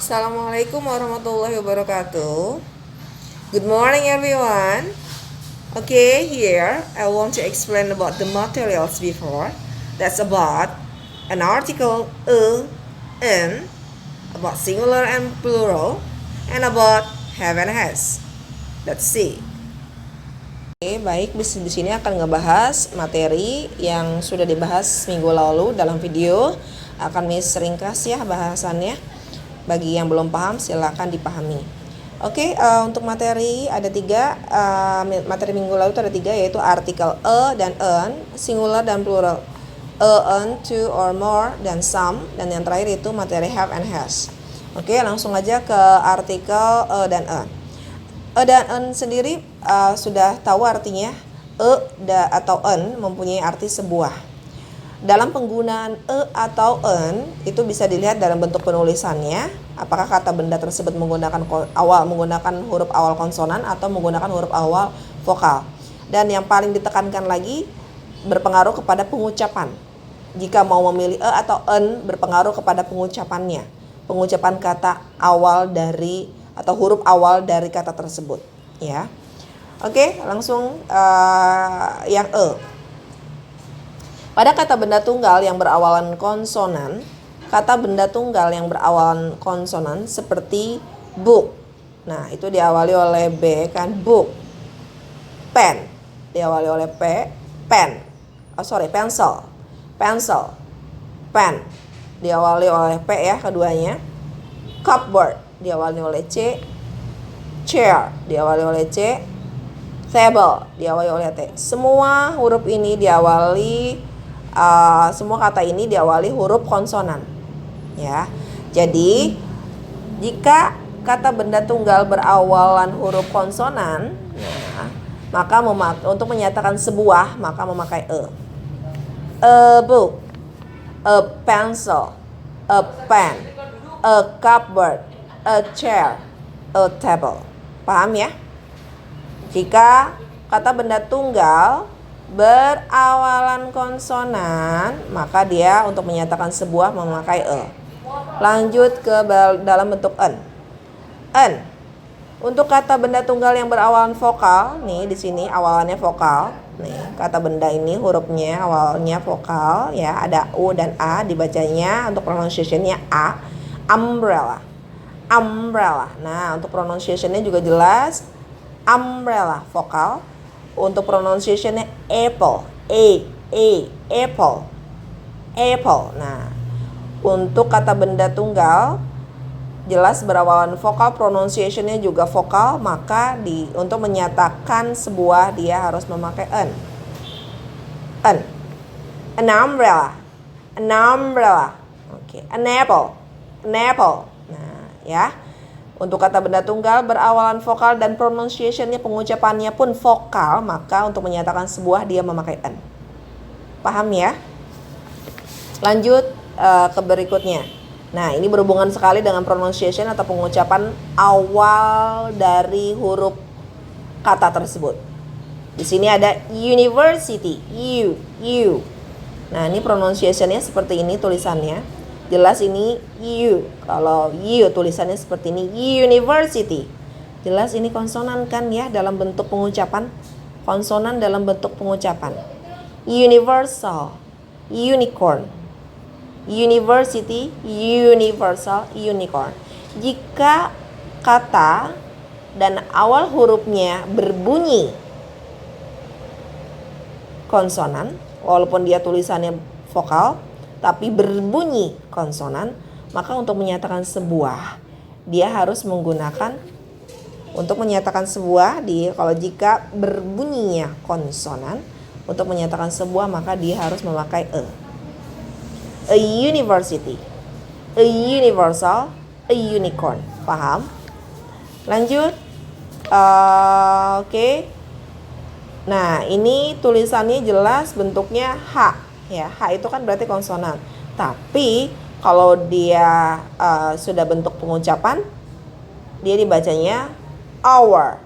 Assalamualaikum warahmatullahi wabarakatuh. Good morning everyone. Okay, here I want to explain about the materials before. That's about an article in, about singular and plural, and about have and has. Let's see. Oke, baik, di sini akan ngebahas materi yang sudah dibahas minggu lalu dalam video. Akan Miss ringkas ya bahasannya. Bagi yang belum paham silakan dipahami. Oke, untuk materi ada tiga. Materi minggu lalu itu ada tiga, yaitu artikel dan an, singular dan plural. An, two or more, dan some. Dan yang terakhir itu materi have and has. Oke, langsung aja ke artikel dan an. Dan an sendiri sudah tahu artinya. Atau an mempunyai arti sebuah. Dalam penggunaan atau an itu bisa dilihat dalam bentuk penulisannya, apakah kata benda tersebut menggunakan huruf awal konsonan atau menggunakan huruf awal vokal. Dan yang paling ditekankan lagi berpengaruh kepada pengucapan. Jika mau memilih atau an berpengaruh kepada pengucapannya. Pengucapan kata awal dari atau huruf awal dari kata tersebut, ya. Oke, langsung yang Pada kata benda tunggal yang berawalan konsonan, seperti book. Nah, itu diawali oleh B kan, book. Pen, diawali oleh P, pen. Pencil. Pencil. Pen, diawali oleh P ya keduanya. Cupboard, diawali oleh C. Chair, diawali oleh C. Table, diawali oleh T. Semua huruf ini diawali semua kata ini diawali huruf konsonan, ya. Jadi jika kata benda tunggal berawalan huruf konsonan, maka untuk menyatakan sebuah maka memakai a book, a pencil, a pen, a cupboard, a chair, a table. Paham ya? Jika kata benda tunggal berawalan konsonan, maka dia untuk menyatakan sebuah memakai Lanjut ke dalam bentuk an. An. Untuk kata benda tunggal yang berawalan vokal, nih di sini awalannya vokal. Nih, kata benda ini hurufnya awalnya vokal ya, ada u dan a dibacanya untuk pronunciation-nya a. Umbrella. Umbrella. Nah, untuk pronunciation-nya juga jelas umbrella vokal. Untuk pronunciation-nya apple, apple, apple. Nah, untuk kata benda tunggal jelas berawalan vokal, pronunciation-nya juga vokal, maka untuk menyatakan sebuah dia harus memakai an. An umbrella, an umbrella. Oke, an apple, an apple. Nah, ya. Untuk kata benda tunggal berawalan vokal dan pronunciation-nya, pengucapannya pun vokal, maka untuk menyatakan sebuah dia memakai an. Paham ya? Lanjut ke berikutnya. Nah, ini berhubungan sekali dengan pronunciation atau pengucapan awal dari huruf kata tersebut. Di sini ada university, U. Nah, ini pronunciation-nya seperti ini tulisannya. Jelas ini U. Kalau U tulisannya seperti ini, university. Jelas ini konsonan kan ya dalam bentuk pengucapan. Konsonan dalam bentuk pengucapan. Universal, unicorn. University, universal, unicorn. Jika kata dan awal hurufnya berbunyi konsonan, walaupun dia tulisannya vokal, tapi berbunyi konsonan, maka untuk menyatakan sebuah dia harus menggunakan kalau jika berbunyinya konsonan, untuk menyatakan sebuah maka dia harus memakai a university, a universal, a unicorn. Paham? Lanjut. Oke. Nah, ini tulisannya jelas bentuknya H. Ya, H itu kan berarti konsonan. Tapi kalau dia sudah bentuk pengucapan, dia dibacanya hour.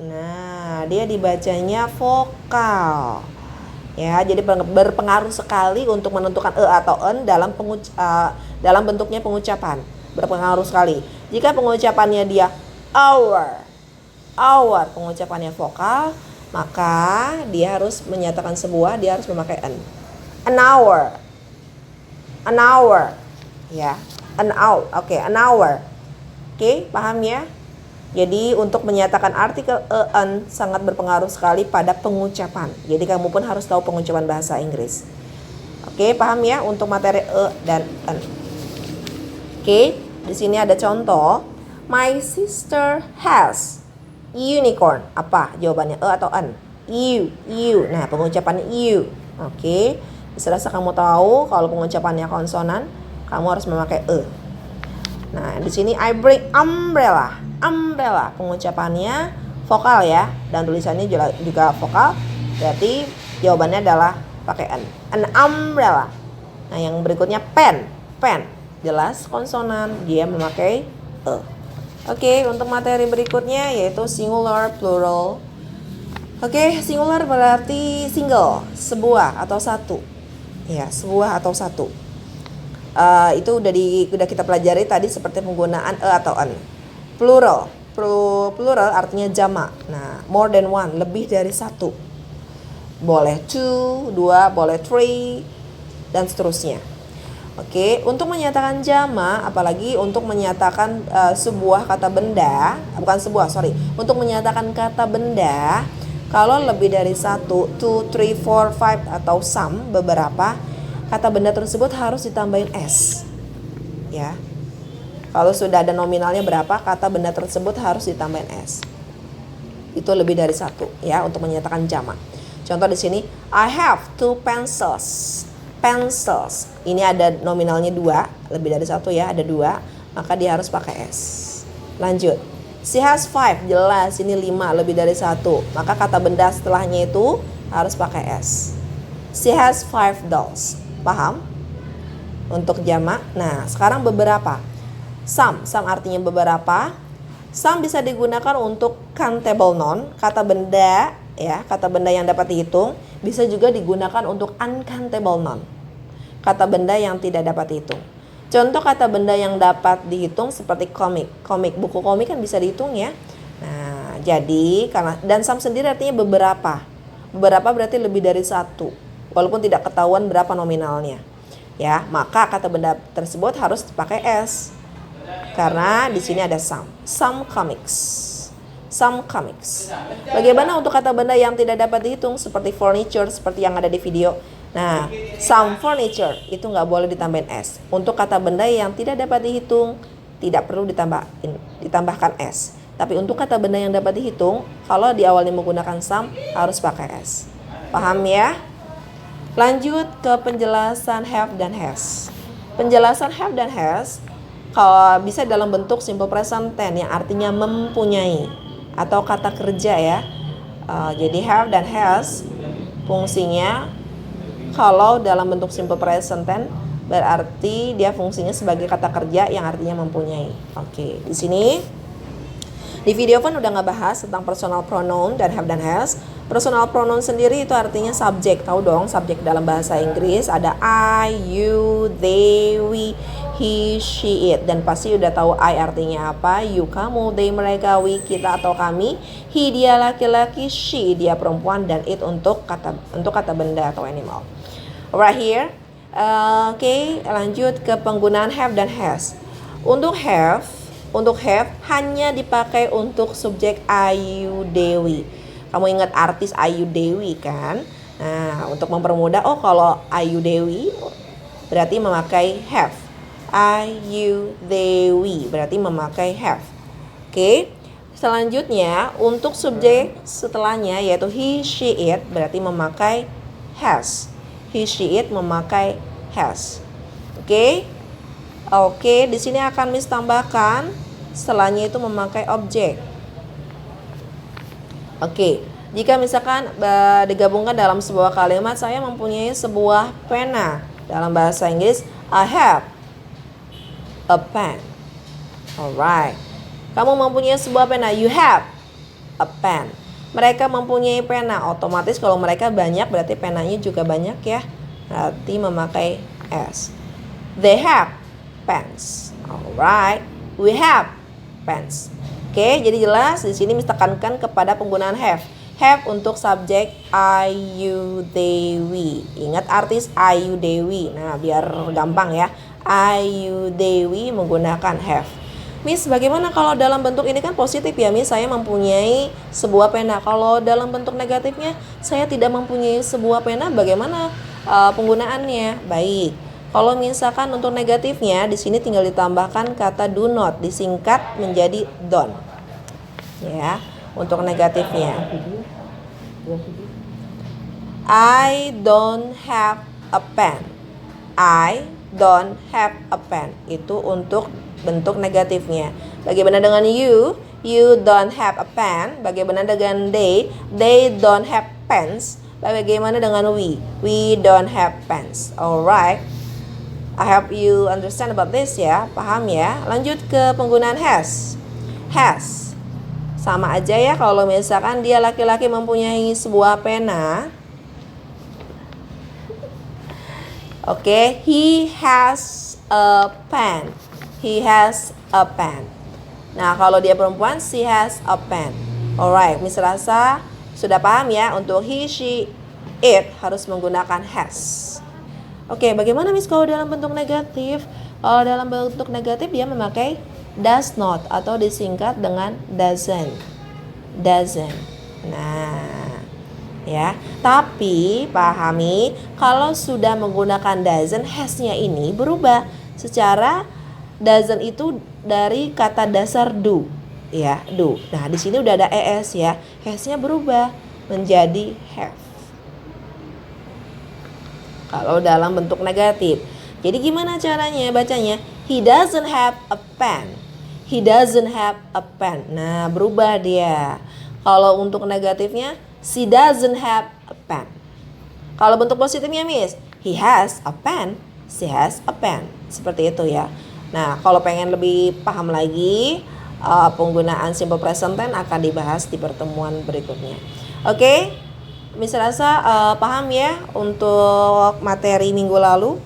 Nah, dia dibacanya vokal. Ya, jadi berpengaruh sekali untuk menentukan e atau en dalam bentuknya pengucapan. Berpengaruh sekali. Jika pengucapannya dia hour pengucapannya vokal, maka dia harus menyatakan sebuah, dia harus memakai an. An hour, ya, an hour, oke, an hour, oke, paham ya? Jadi untuk menyatakan artikel an sangat berpengaruh sekali pada pengucapan. Jadi kamu pun harus tahu pengucapan bahasa Inggris. Oke, paham ya untuk materi dan an. Oke, di sini ada contoh. My sister has unicorn. Apa jawabannya, atau an? You. Nah, pengucapannya you. Oke, serasa kamu tahu kalau pengucapannya konsonan, kamu harus memakai e. Nah, di sini I bring umbrella. Pengucapannya vokal ya, dan tulisannya juga vokal. Berarti jawabannya adalah pakai an. An umbrella. Nah, yang berikutnya pen. Jelas konsonan, dia memakai e. Oke, untuk materi berikutnya yaitu singular, plural. Oke, singular berarti single, sebuah atau satu. Ya, sebuah atau satu. Itu udah kita pelajari tadi seperti penggunaan e atau an. Plural artinya jamak. Nah, more than one, lebih dari satu. Boleh two, dua, boleh three, dan seterusnya. Oke, untuk menyatakan jamak, apalagi untuk menyatakan sebuah kata benda, untuk menyatakan kata benda, kalau lebih dari satu, two, three, four, five, atau some, beberapa, kata benda tersebut harus ditambahin s. Ya. Kalau sudah ada nominalnya berapa, kata benda tersebut harus ditambahin s. Itu lebih dari satu, ya, untuk menyatakan jamak. Contoh di sini, I have 2 pencils. Ini ada nominalnya 2, lebih dari satu ya, ada 2, maka dia harus pakai s. Lanjut. She has 5, jelas ini 5, lebih dari 1, maka kata benda setelahnya itu harus pakai s. She has 5 dolls. Paham? Untuk jamak. Nah, sekarang beberapa. Some artinya beberapa. Some bisa digunakan untuk countable noun, kata benda ya, kata benda yang dapat dihitung. Bisa juga digunakan untuk uncountable noun, kata benda yang tidak dapat dihitung. Contoh kata benda yang dapat dihitung seperti komik, buku komik kan bisa dihitung ya. Nah, jadi dan some sendiri artinya beberapa berarti lebih dari satu, walaupun tidak ketahuan berapa nominalnya ya, maka kata benda tersebut harus dipakai s. Karena di sini ada some comics. Bagaimana untuk kata benda yang tidak dapat dihitung seperti furniture, seperti yang ada di video. Nah, some furniture itu nggak boleh ditambahin s. Untuk kata benda yang tidak dapat dihitung tidak perlu ditambahkan s. Tapi untuk kata benda yang dapat dihitung, kalau di awalnya menggunakan some harus pakai s. Paham ya? Lanjut ke penjelasan have dan has. Penjelasan have dan has kalau bisa dalam bentuk simple present tense yang artinya mempunyai atau kata kerja ya. Jadi have dan has fungsinya kalau dalam bentuk simple present tense berarti dia fungsinya sebagai kata kerja yang artinya mempunyai. Oke, di sini di video pun udah ngebahas tentang personal pronoun dan have dan has. Personal pronoun sendiri itu artinya subjek. Tahu dong, subjek dalam bahasa Inggris ada I, you, they, we, he, she, it. Dan pasti udah tahu I artinya apa. You, kamu, they, mereka, we, kita atau kami. He, dia laki-laki, she, dia perempuan, dan it untuk kata benda atau animal. Right here. Oke, lanjut ke penggunaan have dan has. Untuk have hanya dipakai untuk subjek Ayu Dewi. Kamu ingat artis Ayu Dewi kan? Nah, untuk mempermudah, kalau Ayu Dewi berarti memakai have. Ayu Dewi berarti memakai have. Oke. Selanjutnya, untuk subjek setelahnya yaitu he, she, it berarti memakai has. He, she, it memakai has. Oke, di sini akan Miss tambahkan setelahnya itu memakai objek. Oke, jika misalkan digabungkan dalam sebuah kalimat, saya mempunyai sebuah pena. Dalam bahasa Inggris, I have a pen. Alright. Kamu mempunyai sebuah pena, you have a pen. Mereka mempunyai pena. Otomatis kalau mereka banyak berarti penanya juga banyak ya. Berarti memakai S. They have pens. Alright. We have pens. Oke, jadi jelas di sini tekankan kepada penggunaan have. Have untuk subjek I, you, they, we. Ingat artis I, you, they, we. Nah, biar gampang ya. I, you, they, we menggunakan have. Miss, bagaimana kalau dalam bentuk ini kan positif ya, Miss? Saya mempunyai sebuah pena. Kalau dalam bentuk negatifnya, saya tidak mempunyai sebuah pena. Bagaimana penggunaannya? Baik. Kalau misalkan untuk negatifnya, di sini tinggal ditambahkan kata do not, disingkat menjadi don't. Ya, untuk negatifnya. I don't have a pen. I don't have a pen. Itu untuk bentuk negatifnya. Bagaimana dengan you? You don't have a pen. Bagaimana dengan they? They don't have pens. Bagaimana dengan we? We don't have pens. Alright. I hope you understand about this ya. Paham ya? Lanjut ke penggunaan has. Has. Sama aja ya kalau misalkan dia laki-laki mempunyai sebuah pena. Oke, he has a pen. He has a pen. Nah, kalau dia perempuan, she has a pen. Alright, Miss rasa sudah paham ya. Untuk he, she, it harus menggunakan has. Oke, bagaimana Miss kalau dalam bentuk negatif? Kalau dalam bentuk negatif dia memakai does not atau disingkat dengan doesn't. Doesn't. Nah, ya. Tapi pahami kalau sudah menggunakan doesn't, has-nya ini berubah. Secara doesn't itu dari kata dasar do, ya, do. Nah, di sini udah ada es ya. Has-nya berubah menjadi have. Kalau dalam bentuk negatif. Jadi gimana caranya bacanya? He doesn't have a pen. He doesn't have a pen. Nah, berubah dia. Kalau untuk negatifnya, she doesn't have a pen. Kalau bentuk positifnya, Miss, he has a pen. She has a pen. Seperti itu ya. Nah, kalau pengen lebih paham lagi, penggunaan simple present tense akan dibahas di pertemuan berikutnya. Oke? Miss rasa paham ya untuk materi minggu lalu.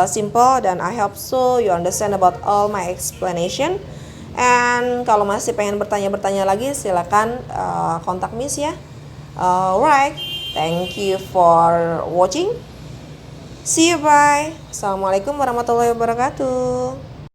Simple dan I hope so you understand about all my explanation. And kalau masih pengen bertanya-bertanya lagi silakan kontak Miss ya. Alright, thank you for watching. See you, bye. Assalamualaikum warahmatullahi wabarakatuh.